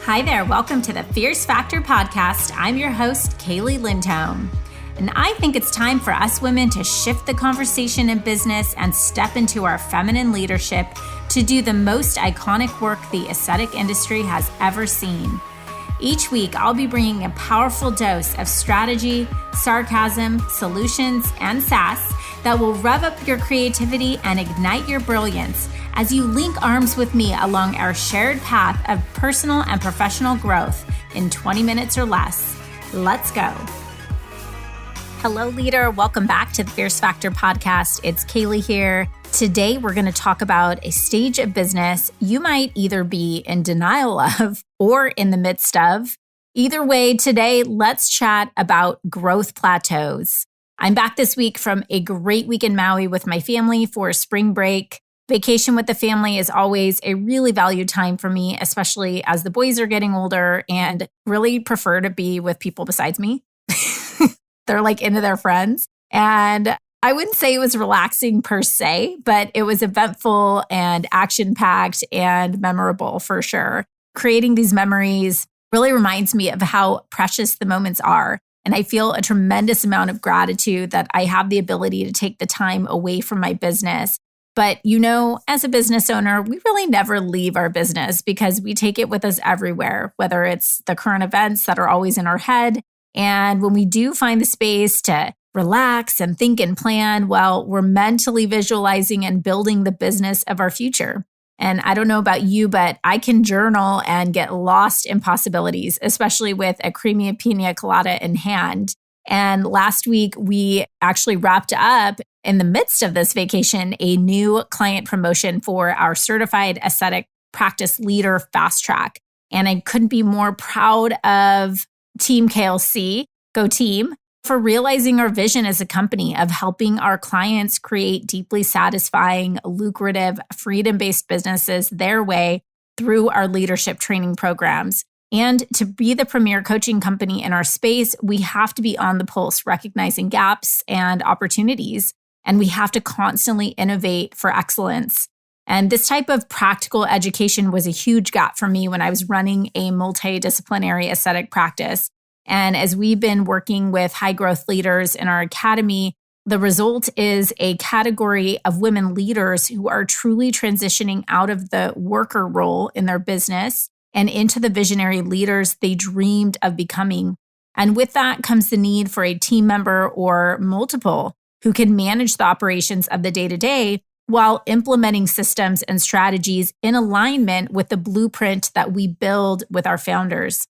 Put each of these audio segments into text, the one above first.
Hi there, welcome to the Fierce Factor podcast. I'm your host, Kaylee Lindholm. And I think it's time for us women to shift the conversation in business and step into our feminine leadership to do the most iconic work the aesthetic industry has ever seen. Each week, I'll be bringing a powerful dose of strategy, sarcasm, solutions, and sass that will rev up your creativity and ignite your brilliance as you link arms with me along our shared path of personal and professional growth in 20 minutes or less. Let's go. Hello, leader. Welcome back to the Fierce Factor podcast. It's Kaylee here. Today, we're going to talk about a stage of business you might either be in denial of or in the midst of. Either way, today, let's chat about growth plateaus. I'm back this week from a great week in Maui with my family for spring break. Vacation with the family is always a really valued time for me, especially as the boys are getting older and really prefer to be with people besides me. They're like into their friends. And I wouldn't say it was relaxing per se, but it was eventful and action-packed and memorable for sure. Creating these memories really reminds me of how precious the moments are. And I feel a tremendous amount of gratitude that I have the ability to take the time away from my business. But as a business owner, we really never leave our business because we take it with us everywhere, whether it's the current events that are always in our head. And when we do find the space to relax and think and plan, well, we're mentally visualizing and building the business of our future. And I don't know about you, but I can journal and get lost in possibilities, especially with a creamy pina colada in hand. And last week, we actually wrapped up in the midst of this vacation, a new client promotion for our certified aesthetic practice leader fast track. And I couldn't be more proud of Team KLC, Go Team, for realizing our vision as a company of helping our clients create deeply satisfying, lucrative, freedom-based businesses their way through our leadership training programs. And to be the premier coaching company in our space, we have to be on the pulse, recognizing gaps and opportunities. And we have to constantly innovate for excellence. And this type of practical education was a huge gap for me when I was running a multidisciplinary aesthetic practice. And as we've been working with high growth leaders in our academy, the result is a category of women leaders who are truly transitioning out of the worker role in their business and into the visionary leaders they dreamed of becoming. And with that comes the need for a team member or multiple who can manage the operations of the day-to-day while implementing systems and strategies in alignment with the blueprint that we build with our founders.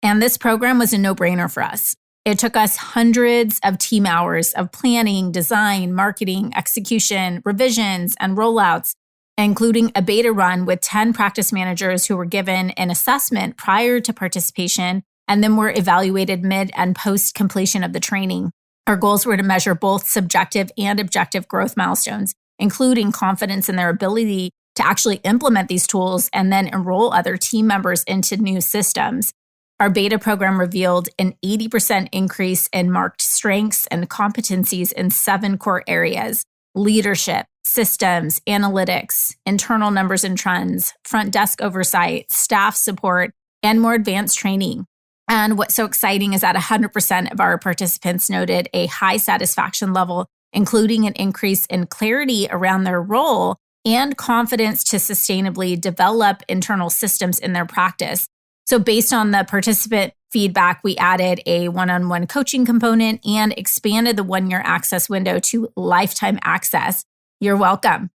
And this program was a no-brainer for us. It took us hundreds of team hours of planning, design, marketing, execution, revisions, and rollouts, including a beta run with 10 practice managers who were given an assessment prior to participation and then were evaluated mid and post completion of the training. Our goals were to measure both subjective and objective growth milestones, including confidence in their ability to actually implement these tools and then enroll other team members into new systems. Our beta program revealed an 80% increase in marked strengths and competencies in 7 core areas: leadership, systems, analytics, internal numbers and trends, front desk oversight, staff support, and more advanced training. And what's so exciting is that 100% of our participants noted a high satisfaction level, including an increase in clarity around their role and confidence to sustainably develop internal systems in their practice. So based on the participant feedback, we added a one-on-one coaching component and expanded the 1-year access window to lifetime access. You're welcome.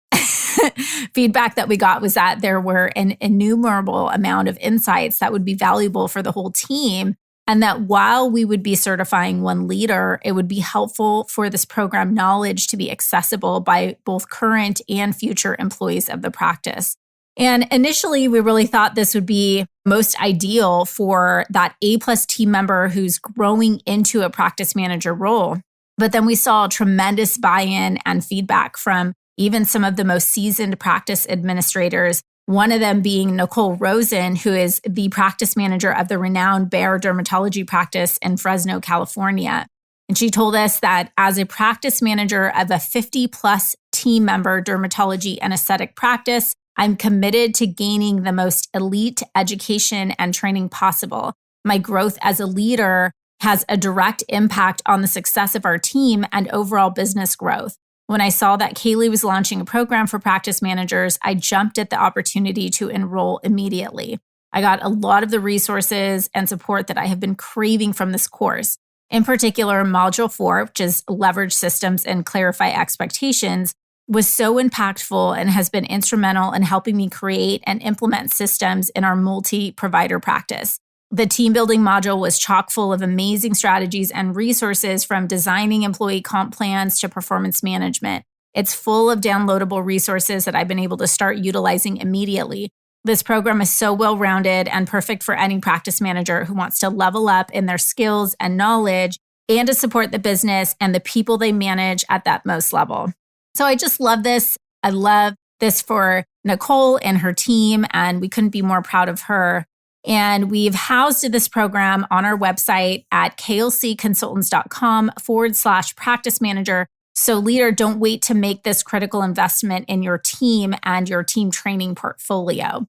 Feedback that we got was that there were an innumerable amount of insights that would be valuable for the whole team, and that while we would be certifying one leader, it would be helpful for this program knowledge to be accessible by both current and future employees of the practice. And initially, we really thought this would be most ideal for that A+ team member who's growing into a practice manager role. But then we saw tremendous buy-in and feedback from even some of the most seasoned practice administrators, one of them being Nicole Rosen, who is the practice manager of the renowned Bayer Dermatology practice in Fresno, California. And she told us that as a practice manager of a 50+ team member dermatology and aesthetic practice, I'm committed to gaining the most elite education and training possible. My growth as a leader has a direct impact on the success of our team and overall business growth. When I saw that Kaylee was launching a program for practice managers, I jumped at the opportunity to enroll immediately. I got a lot of the resources and support that I have been craving from this course. In particular, Module 4, which is Leverage Systems and Clarify Expectations, was so impactful and has been instrumental in helping me create and implement systems in our multi-provider practice. The team building module was chock full of amazing strategies and resources, from designing employee comp plans to performance management. It's full of downloadable resources that I've been able to start utilizing immediately. This program is so well-rounded and perfect for any practice manager who wants to level up in their skills and knowledge and to support the business and the people they manage at that most level. So I just love this. I love this for Nicole and her team, and we couldn't be more proud of her. And we've housed this program on our website at klcconsultants.com/practice manager. So leader, don't wait to make this critical investment in your team and your team training portfolio.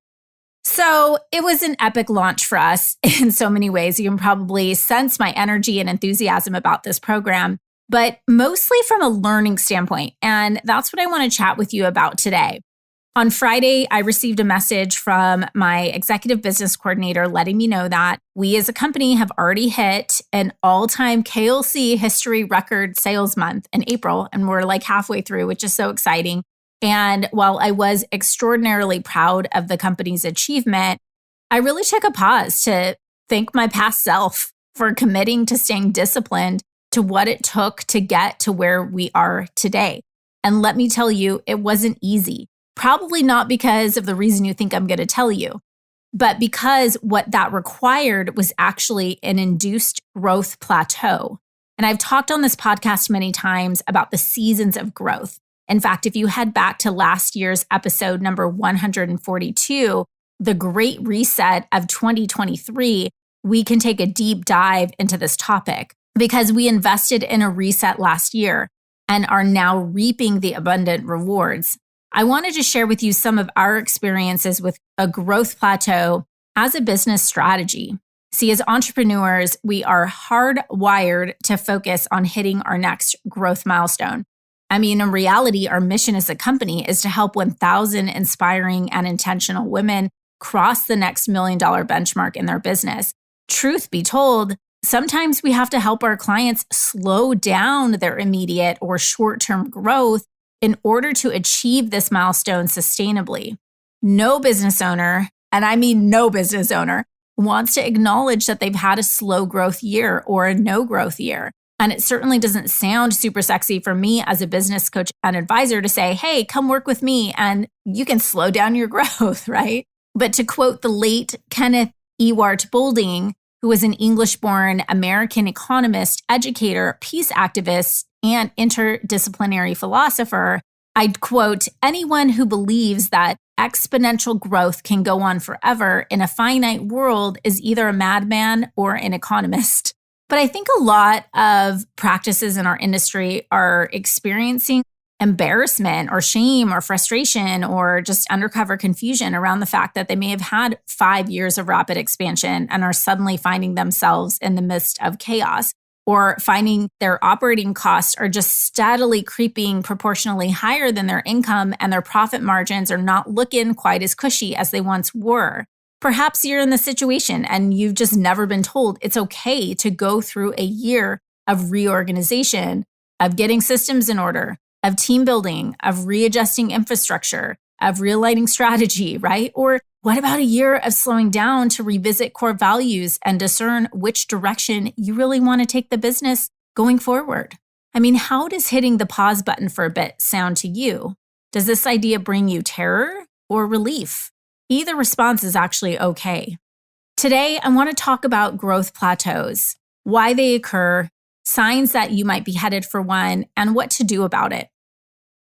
So it was an epic launch for us in so many ways. You can probably sense my energy and enthusiasm about this program, but mostly from a learning standpoint. And that's what I want to chat with you about today. On Friday, I received a message from my executive business coordinator letting me know that we as a company have already hit an all-time KLC history record sales month in April, and we're like halfway through, which is so exciting. And while I was extraordinarily proud of the company's achievement, I really took a pause to thank my past self for committing to staying disciplined to what it took to get to where we are today. And let me tell you, it wasn't easy. Probably not because of the reason you think I'm going to tell you, but because what that required was actually an induced growth plateau. And I've talked on this podcast many times about the seasons of growth. In fact, if you head back to last year's episode number 142, the Great Reset of 2023, we can take a deep dive into this topic because we invested in a reset last year and are now reaping the abundant rewards. I wanted to share with you some of our experiences with a growth plateau as a business strategy. See, as entrepreneurs, we are hardwired to focus on hitting our next growth milestone. I mean, in reality, our mission as a company is to help 1,000 inspiring and intentional women cross the next $1 million benchmark in their business. Truth be told, sometimes we have to help our clients slow down their immediate or short-term growth in order to achieve this milestone sustainably. No business owner, and I mean no business owner, wants to acknowledge that they've had a slow growth year or a no growth year. And it certainly doesn't sound super sexy for me as a business coach and advisor to say, hey, come work with me and you can slow down your growth, right? But to quote the late Kenneth Ewart Boulding, who was an English-born American economist, educator, peace activist, and interdisciplinary philosopher, I'd quote, anyone who believes that exponential growth can go on forever in a finite world is either a madman or an economist. But I think a lot of practices in our industry are experiencing embarrassment or shame or frustration or just undercover confusion around the fact that they may have had 5 years of rapid expansion and are suddenly finding themselves in the midst of chaos, or finding their operating costs are just steadily creeping proportionally higher than their income and their profit margins are not looking quite as cushy as they once were. Perhaps you're in the situation and you've just never been told it's okay to go through a year of reorganization, of getting systems in order, of team building, of readjusting infrastructure, of realigning strategy, right? Or what about a year of slowing down to revisit core values and discern which direction you really want to take the business going forward? I mean, how does hitting the pause button for a bit sound to you? Does this idea bring you terror or relief? Either response is actually okay. Today, I want to talk about growth plateaus, why they occur, signs that you might be headed for one, and what to do about it.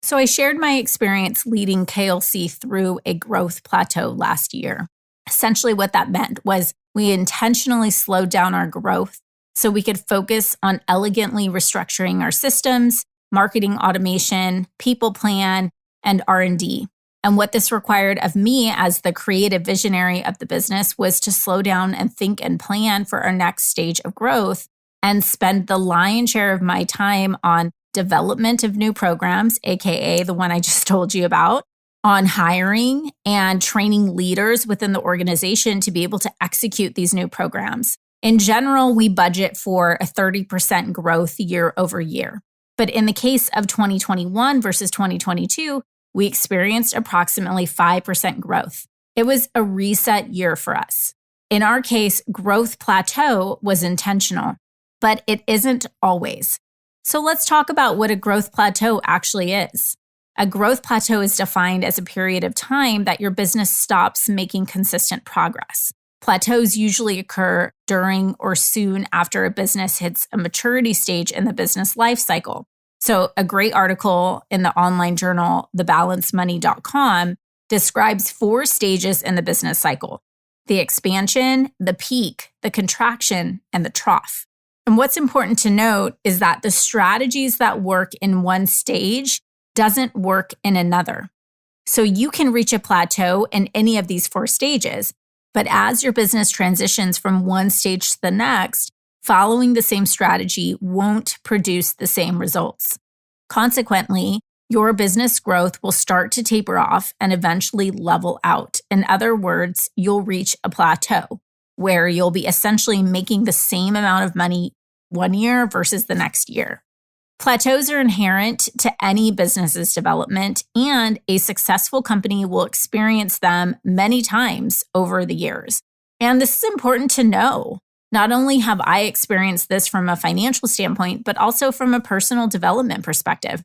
So I shared my experience leading KLC through a growth plateau last year. Essentially what that meant was we intentionally slowed down our growth so we could focus on elegantly restructuring our systems, marketing automation, people plan, and R&D. And what this required of me as the creative visionary of the business was to slow down and think and plan for our next stage of growth and spend the lion's share of my time on development of new programs, AKA the one I just told you about, on hiring and training leaders within the organization to be able to execute these new programs. In general, we budget for a 30% growth year over year. But in the case of 2021 versus 2022, we experienced approximately 5% growth. It was a reset year for us. In our case, growth plateau was intentional, but it isn't always. So let's talk about what a growth plateau actually is. A growth plateau is defined as a period of time that your business stops making consistent progress. Plateaus usually occur during or soon after a business hits a maturity stage in the business life cycle. So a great article in the online journal, thebalancemoney.com, describes 4 stages in the business cycle: the expansion, the peak, the contraction, and the trough. And what's important to note is that the strategies that work in one stage doesn't work in another. So you can reach a plateau in any of these 4 stages, but as your business transitions from one stage to the next, following the same strategy won't produce the same results. Consequently, your business growth will start to taper off and eventually level out. In other words, you'll reach a plateau where you'll be essentially making the same amount of money one year versus the next year. Plateaus are inherent to any business's development, and a successful company will experience them many times over the years. And this is important to know. Not only have I experienced this from a financial standpoint, but also from a personal development perspective.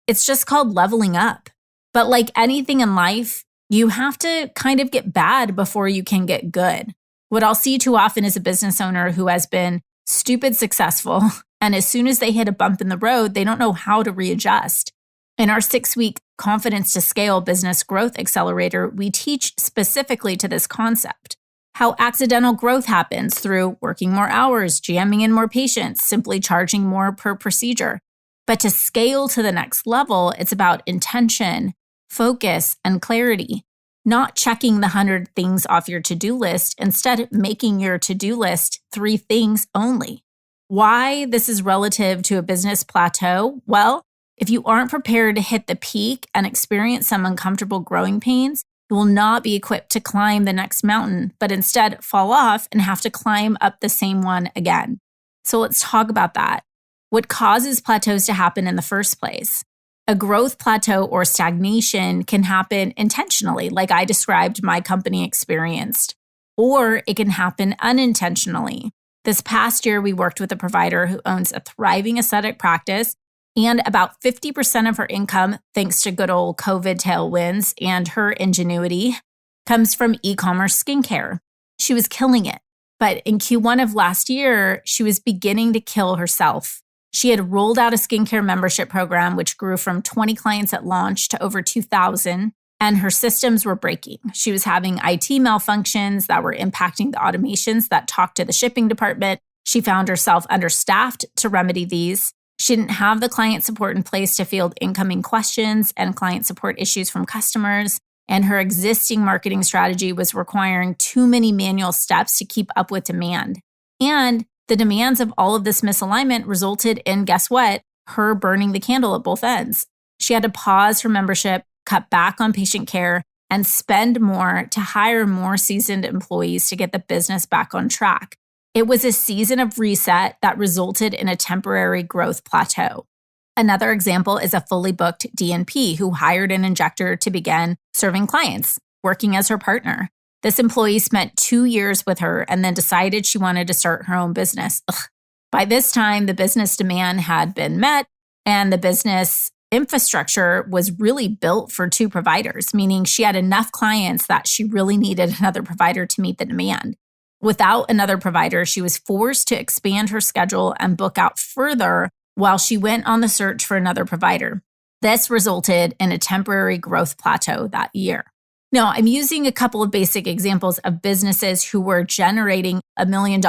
It's just called leveling up. But like anything in life, you have to kind of get bad before you can get good. What I'll see too often is a business owner who has been stupid successful, and as soon as they hit a bump in the road, they don't know how to readjust. In our 6-week Confidence to Scale Business Growth Accelerator, we teach specifically to this concept. How accidental growth happens through working more hours, jamming in more patients, simply charging more per procedure. But to scale to the next level, it's about intention, focus, and clarity. Not checking the 100 things off your to-do list, instead making your to-do list 3 things only. Why this is relative to a business plateau? Well, if you aren't prepared to hit the peak and experience some uncomfortable growing pains, you will not be equipped to climb the next mountain, but instead fall off and have to climb up the same one again. So let's talk about that. What causes plateaus to happen in the first place? A growth plateau or stagnation can happen intentionally, like I described my company experienced, or it can happen unintentionally. This past year, we worked with a provider who owns a thriving aesthetic practice, and about 50% of her income, thanks to good old COVID tailwinds and her ingenuity, comes from e-commerce skincare. She was killing it. But in Q1 of last year, she was beginning to kill herself. She had rolled out a skincare membership program, which grew from 20 clients at launch to over 2,000, and her systems were breaking. She was having IT malfunctions that were impacting the automations that talked to the shipping department. She found herself understaffed to remedy these. She didn't have the client support in place to field incoming questions and client support issues from customers. And her existing marketing strategy was requiring too many manual steps to keep up with demand. And the demands of all of this misalignment resulted in, guess what? Her burning the candle at both ends. She had to pause her membership, cut back on patient care, and spend more to hire more seasoned employees to get the business back on track. It was a season of reset that resulted in a temporary growth plateau. Another example is a fully booked DNP who hired an injector to begin serving clients, working as her partner. This employee spent 2 years with her and then decided she wanted to start her own business. By this time, the business demand had been met and the business infrastructure was really built for 2 providers, meaning she had enough clients that she really needed another provider to meet the demand. Without another provider, she was forced to expand her schedule and book out further while she went on the search for another provider. This resulted in a temporary growth plateau that year. Now, I'm using a couple of basic examples of businesses who were generating $1 million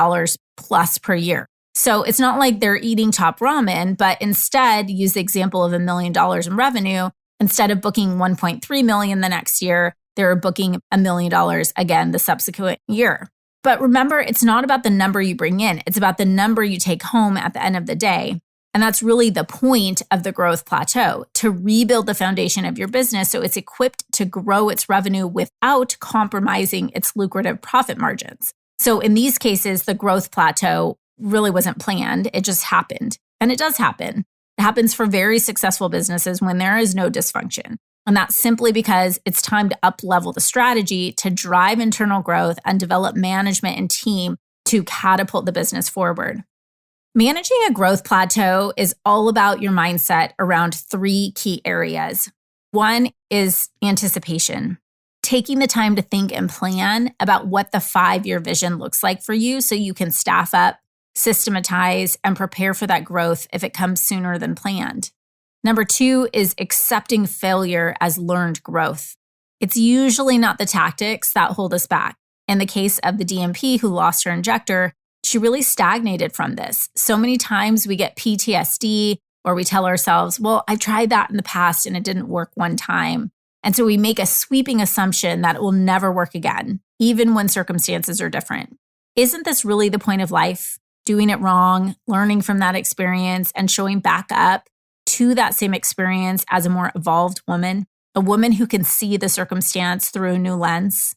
plus per year. So it's not like they're eating top ramen, but instead use the example of $1 million in revenue. Instead of booking 1.3 million the next year, they're booking $1 million again the subsequent year. But remember, it's not about the number you bring in. It's about the number you take home at the end of the day. And that's really the point of the growth plateau, to rebuild the foundation of your business so it's equipped to grow its revenue without compromising its lucrative profit margins. So in these cases, the growth plateau really wasn't planned. It just happened. And it does happen. It happens for very successful businesses when there is no dysfunction. And that's simply because it's time to up-level the strategy to drive internal growth and develop management and team to catapult the business forward. Managing a growth plateau is all about your mindset around 3 key areas. One is anticipation, taking the time to think and plan about what the 5-year vision looks like for you so you can staff up, systematize, and prepare for that growth if it comes sooner than planned. Number 2 is accepting failure as learned growth. It's usually not the tactics that hold us back. In the case of the DMP who lost her injector, she really stagnated from this. So many times we get PTSD or we tell ourselves, well, I tried that in the past and it didn't work one time. And so we make a sweeping assumption that it will never work again, even when circumstances are different. Isn't this really the point of life? Doing it wrong, learning from that experience, and showing back up to that same experience as a more evolved woman, a woman who can see the circumstance through a new lens.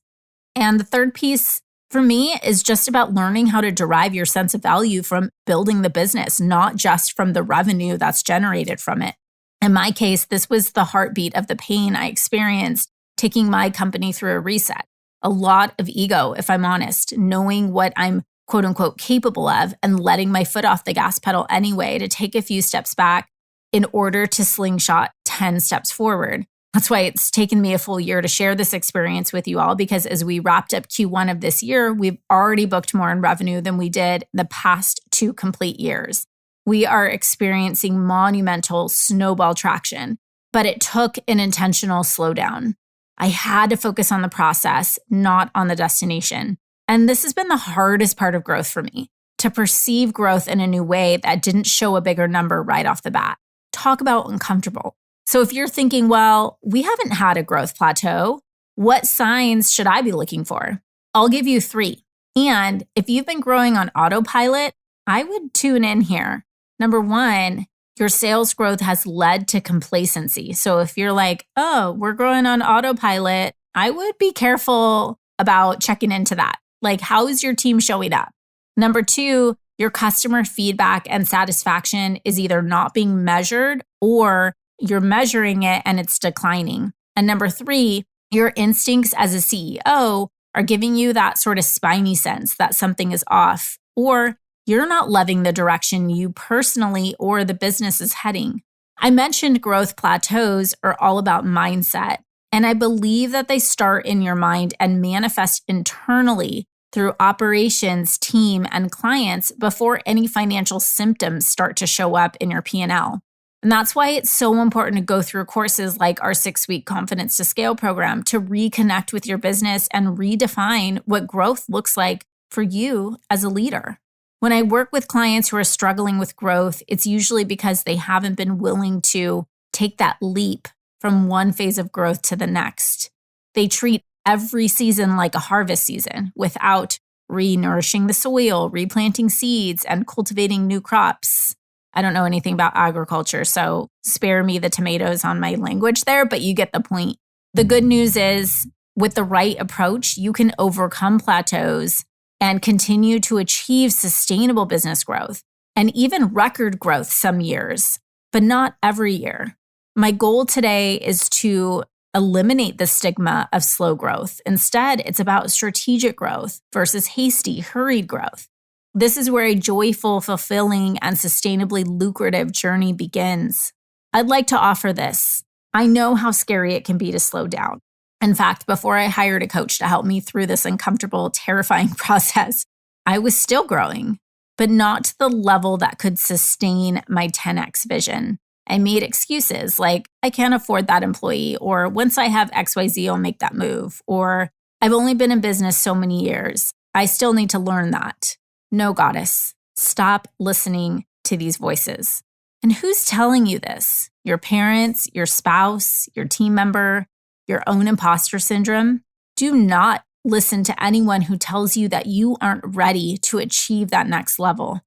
And the third piece for me is just about learning how to derive your sense of value from building the business, not just from the revenue that's generated from it. In my case, this was the heartbeat of the pain I experienced taking my company through a reset. A lot of ego, if I'm honest, knowing what I'm quote unquote capable of and letting my foot off the gas pedal anyway to take a few steps back in order to slingshot 10 steps forward. That's why it's taken me a full year to share this experience with you all, because as we wrapped up Q1 of this year, we've already booked more in revenue than we did the past 2 complete years. We are experiencing monumental snowball traction, but it took an intentional slowdown. I had to focus on the process, not on the destination. And this has been the hardest part of growth for me, to perceive growth in a new way that didn't show a bigger number right off the bat. Talk about uncomfortable. So if you're thinking, well, we haven't had a growth plateau, what signs should I be looking for? I'll give you 3. And if you've been growing on autopilot, I would tune in here. Number 1, your sales growth has led to complacency. So if you're like, oh, we're growing on autopilot, I would be careful about checking into that. Like, how is your team showing up? Number 2, your customer feedback and satisfaction is either not being measured or you're measuring it and it's declining. And number 3, your instincts as a CEO are giving you that sort of spiny sense that something is off, or you're not loving the direction you personally or the business is heading. I mentioned growth plateaus are all about mindset, and I believe that they start in your mind and manifest internally through operations, team, and clients before any financial symptoms start to show up in your P&L. And that's why it's so important to go through courses like our 6-week Confidence to Scale program to reconnect with your business and redefine what growth looks like for you as a leader. When I work with clients who are struggling with growth, it's usually because they haven't been willing to take that leap from one phase of growth to the next. They treat every season like a harvest season without re-nourishing the soil, replanting seeds, and cultivating new crops. I don't know anything about agriculture, so spare me the tomatoes on my language there, but you get the point. The good news is, with the right approach, you can overcome plateaus and continue to achieve sustainable business growth and even record growth some years, but not every year. My goal today is to eliminate the stigma of slow growth. Instead, it's about strategic growth versus hasty, hurried growth. This is where a joyful, fulfilling, and sustainably lucrative journey begins. I'd like to offer this. I know how scary it can be to slow down. In fact, before I hired a coach to help me through this uncomfortable, terrifying process, I was still growing, but not to the level that could sustain my 10x vision. I made excuses like, I can't afford that employee, or once I have XYZ, I'll make that move, or I've only been in business so many years. I still need to learn that. No, goddess, stop listening to these voices. And who's telling you this? Your parents, your spouse, your team member, your own imposter syndrome? Do not listen to anyone who tells you that you aren't ready to achieve that next level.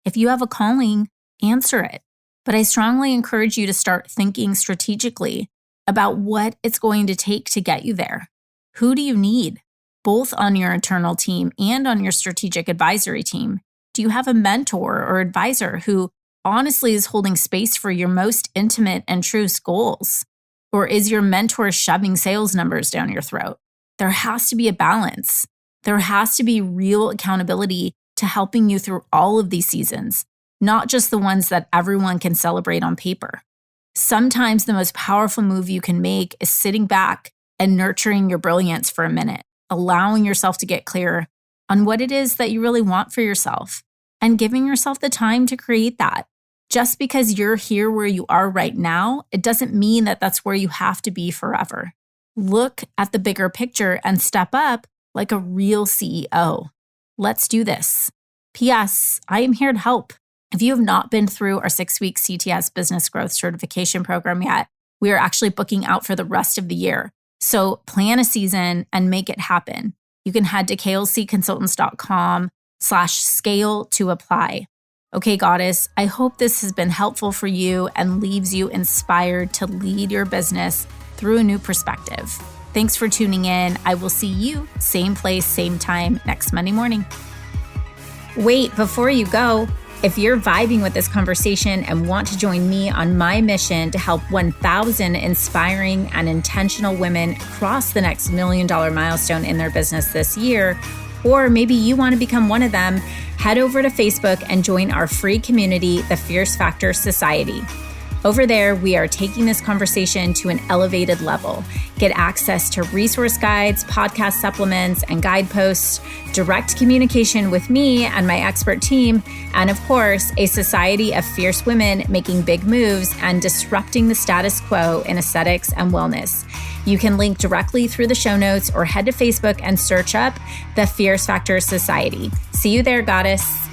If you have a calling, answer it. But I strongly encourage you to start thinking strategically about what it's going to take to get you there. Who do you need, both on your internal team and on your strategic advisory team? Do you have a mentor or advisor who honestly is holding space for your most intimate and truest goals? Or is your mentor shoving sales numbers down your throat? There has to be a balance. There has to be real accountability to helping you through all of these seasons, not just the ones that everyone can celebrate on paper. Sometimes the most powerful move you can make is sitting back and nurturing your brilliance for a minute, allowing yourself to get clear on what it is that you really want for yourself, and giving yourself the time to create that. Just because you're here where you are right now, it doesn't mean that that's where you have to be forever. Look at the bigger picture and step up like a real CEO. Let's do this. P.S. I am here to help. If you have not been through our 6-week CTS Business Growth Certification program yet, we are actually booking out for the rest of the year. So plan a season and make it happen. You can head to klcconsultants.com/scale to apply. Okay, Goddess, I hope this has been helpful for you and leaves you inspired to lead your business through a new perspective. Thanks for tuning in. I will see you same place, same time next Monday morning. Wait, before you go, if you're vibing with this conversation and want to join me on my mission to help 1,000 inspiring and intentional women cross the next $1 million milestone in their business this year, or maybe you want to become one of them, head over to Facebook and join our free community, the Fierce Factor Society. Over there, we are taking this conversation to an elevated level. Get access to resource guides, podcast supplements, and guideposts, direct communication with me and my expert team, and of course, a society of fierce women making big moves and disrupting the status quo in aesthetics and wellness. You can link directly through the show notes or head to Facebook and search up the Fierce Factor Society. See you there, Goddess.